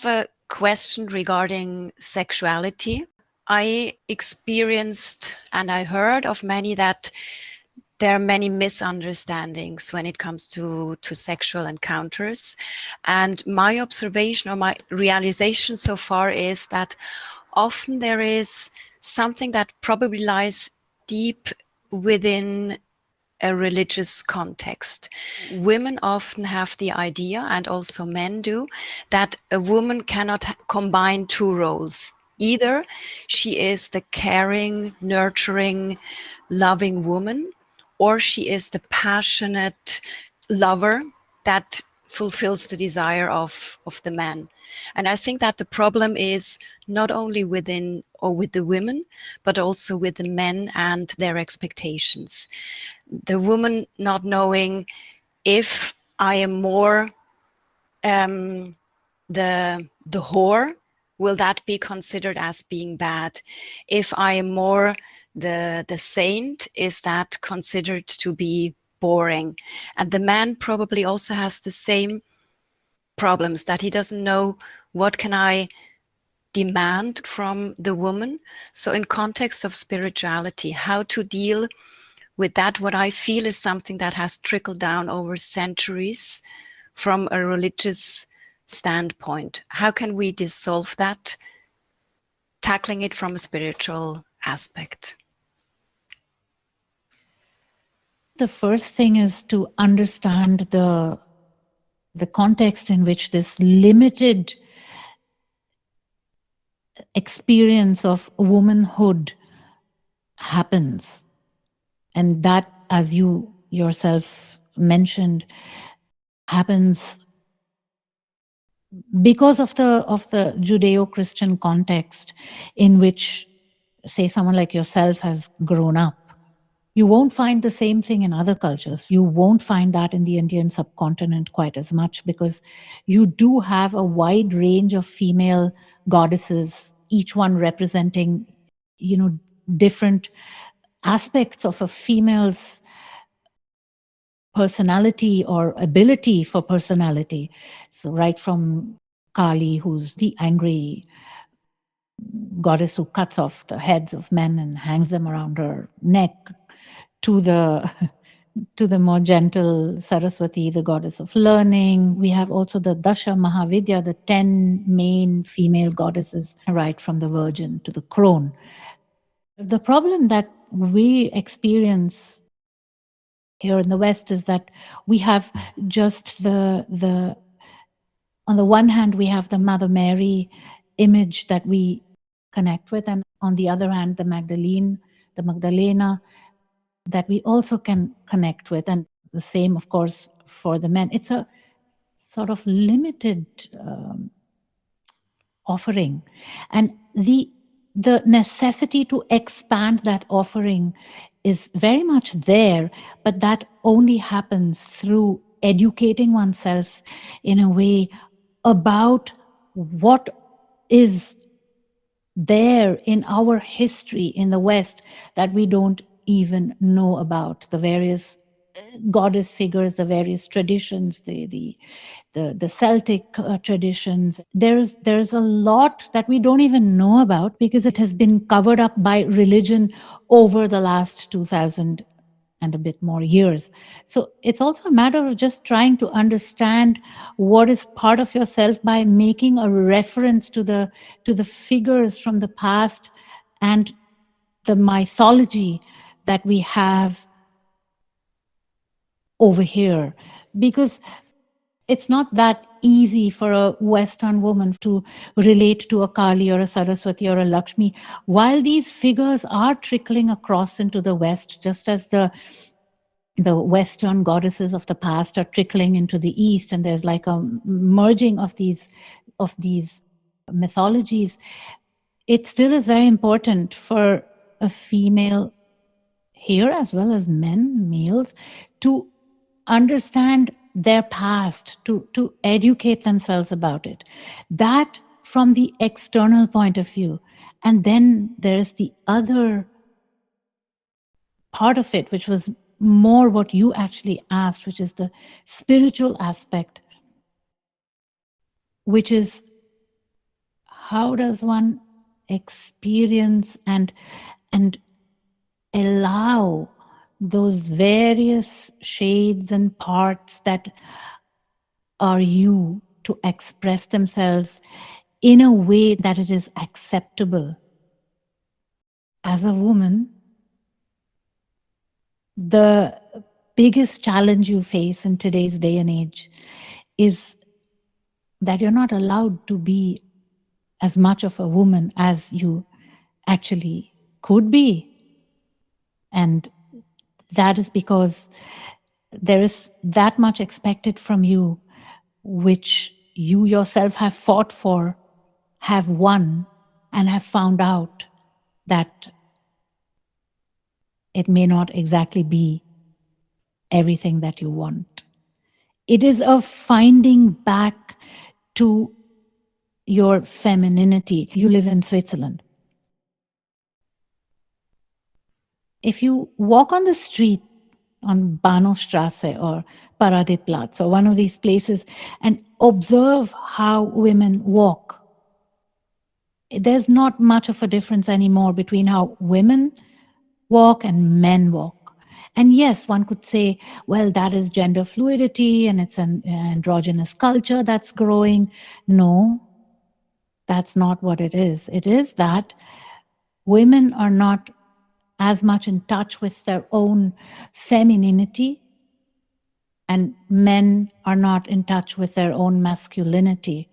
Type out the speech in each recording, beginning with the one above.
have a question regarding sexuality. I experienced and I heard of many that there are many misunderstandings when it comes to sexual encounters. And my observation or my realization so far is that often there is something that probably lies deep within a religious context. Women often have the idea, and also men do, that a woman cannot combine two roles. Either she is the caring, nurturing, loving woman, or she is the passionate lover that fulfills the desire of the man. And I think that the problem is not only within or with the women, but also with the men and their expectations. The woman not knowing if I am more the whore, will that be considered as being bad? If I am more the saint, is that considered to be boring? And the man probably also has the same problems, that he doesn't know what can I demand from the woman. So in context of spirituality, how to deal with that, what I feel is something that has trickled down over centuries from a religious standpoint. How can we dissolve that, tackling it from a spiritual aspect? The first thing is to understand the context in which this limited experience of womanhood happens. And that, as you yourself mentioned, happens because of the Judeo-Christian context in which, say, someone like yourself has grown up. You won't find the same thing in other cultures. You won't find that in the Indian subcontinent quite as much, because you do have a wide range of female goddesses, each one representing, different aspects of a female's personality or ability for personality. So right from Kali, who's the angry goddess who cuts off the heads of men and hangs them around her neck, to the more gentle Saraswati, the goddess of learning. We have also the Dasha Mahavidya, the 10 main female goddesses, right from the Virgin to the crone. The problem that we experience here in the West is that we have just the on the one hand, we have the Mother Mary image that we connect with, and on the other hand, the Magdalena, that we also can connect with. And the same, of course, for the men. It's a sort of limited offering. And the necessity to expand that offering is very much there, but that only happens through educating oneself in a way about what is there in our history in the West that we don't even know about, the various goddess figures, the various traditions, the Celtic traditions. There's a lot that we don't even know about because it has been covered up by religion over the last 2000 and a bit more years. So it's also a matter of just trying to understand what is part of yourself by making a reference to the figures from the past and the mythology that we have over here, because it's not that easy for a Western woman to relate to a Kali or a Saraswati or a Lakshmi, while these figures are trickling across into the West, just as the Western goddesses of the past are trickling into the East, and there's like a merging of these mythologies. It still is very important for a female here, as well as males, to understand their past, to educate themselves about it. That from the external point of view. And then there's the other part of it, which was more what you actually asked, which is the spiritual aspect, which is how does one experience and allow those various shades and parts that are you to express themselves in a way that it is acceptable? As a woman, the biggest challenge you face in today's day and age is that you're not allowed to be as much of a woman as you actually could be. And that is because there is that much expected from you, which you yourself have fought for, have won, and have found out that it may not exactly be everything that you want. It is a finding back to your femininity. You live in Switzerland. If you walk on the street on Bahnhofstrasse or Paradeplatz or one of these places and observe how women walk, there's not much of a difference anymore between how women walk and men walk. And yes, one could say, well, that is gender fluidity and it's an androgynous culture that's growing. No, that's not what it is. It is that women are not as much in touch with their own femininity, and men are not in touch with their own masculinity.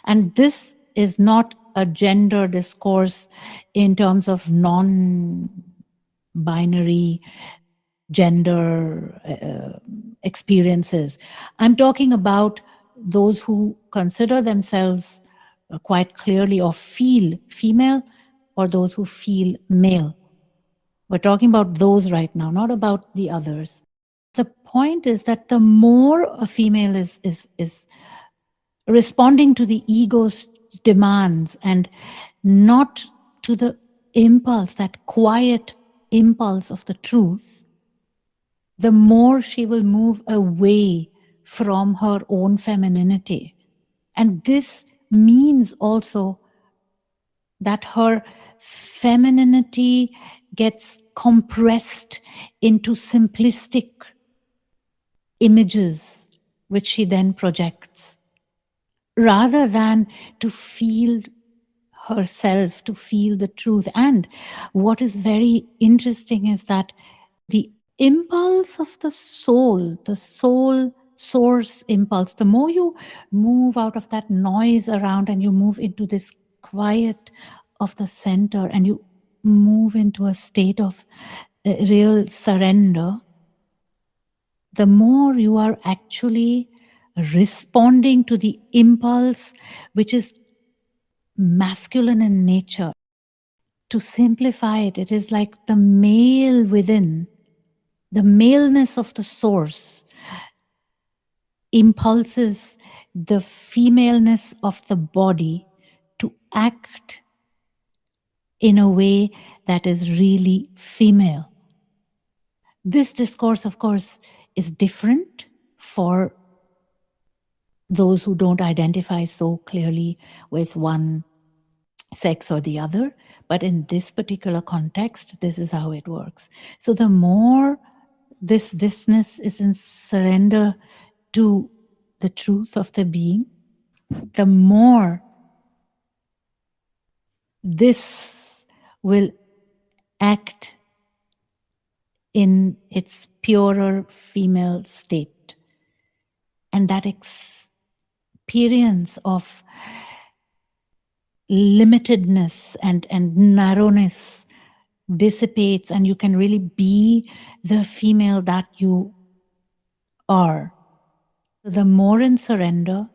And this is not a gender discourse in terms of non-binary gender experiences. I'm talking about those who consider themselves quite clearly or feel female, or those who feel male. We're talking about those right now, not about the others. The point is that the more a female is responding to the ego's demands and not to the impulse, that quiet impulse of the truth, the more she will move away from her own femininity. And this means also that her femininity gets compressed into simplistic images, which she then projects, rather than to feel herself, to feel the truth. And what is very interesting is that the impulse of the soul source impulse, the more you move out of that noise around and you move into this quiet of the center and you move into a state of real surrender, the more you are actually responding to the impulse which is masculine in nature. To simplify it, it is like the male within, the maleness of the source impulses the femaleness of the body to act in a way that is really female. This discourse, of course, is different for those who don't identify so clearly with one sex or the other. But in this particular context, this is how it works. So the more thisness is in surrender to the truth of the being, the more this will act in its purer female state. And that experience of limitedness and narrowness dissipates, and you can really be the female that you are. The more in surrender,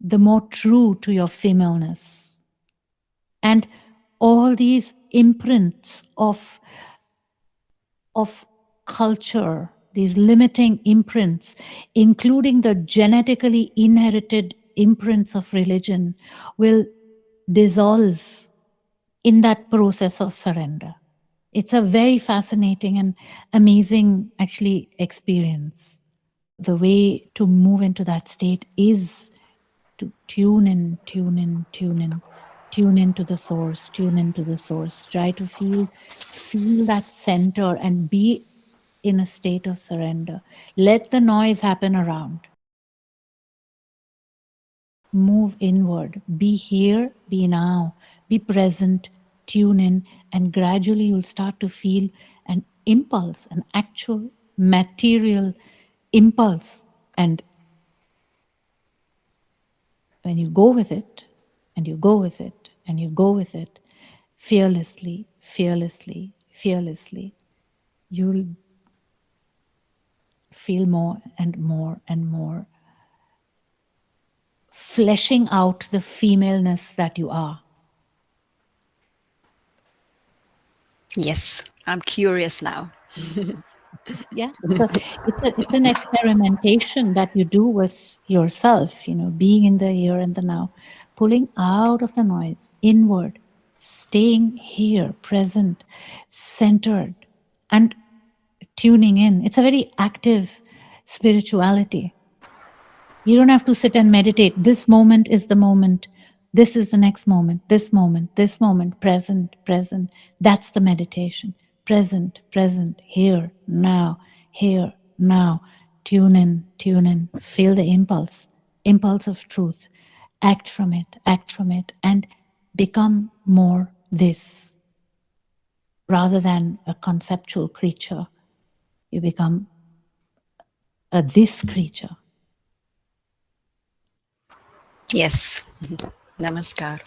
the more true to your femaleness. And all these imprints of culture, these limiting imprints, including the genetically inherited imprints of religion, will dissolve in that process of surrender. It's a very fascinating and amazing, actually, experience. The way to move into that state is to tune in, tune in, tune in. Tune into the source, tune into the source. Try to feel that center and be in a state of surrender. Let the noise happen around. Move inward. Be here, be now, be present, tune in, and gradually you'll start to feel an impulse, an actual material impulse. And when you go with it, and you go with it, and you go with it, fearlessly, fearlessly, fearlessly, you'll feel more and more and more, fleshing out the femaleness that you are. Yes, I'm curious now. Yeah, so it's an experimentation that you do with yourself, being in the here and the now, pulling out of the noise, inward, staying here, present, centered, and tuning in. It's a very active spirituality. You don't have to sit and meditate. This moment is the moment. This is the next moment. This moment, present, present. That's the meditation. Present, present, here, now. Tune in, feel the impulse of truth. Act from it, and become more this rather than a conceptual creature. You become a this creature. Yes. Namaskar.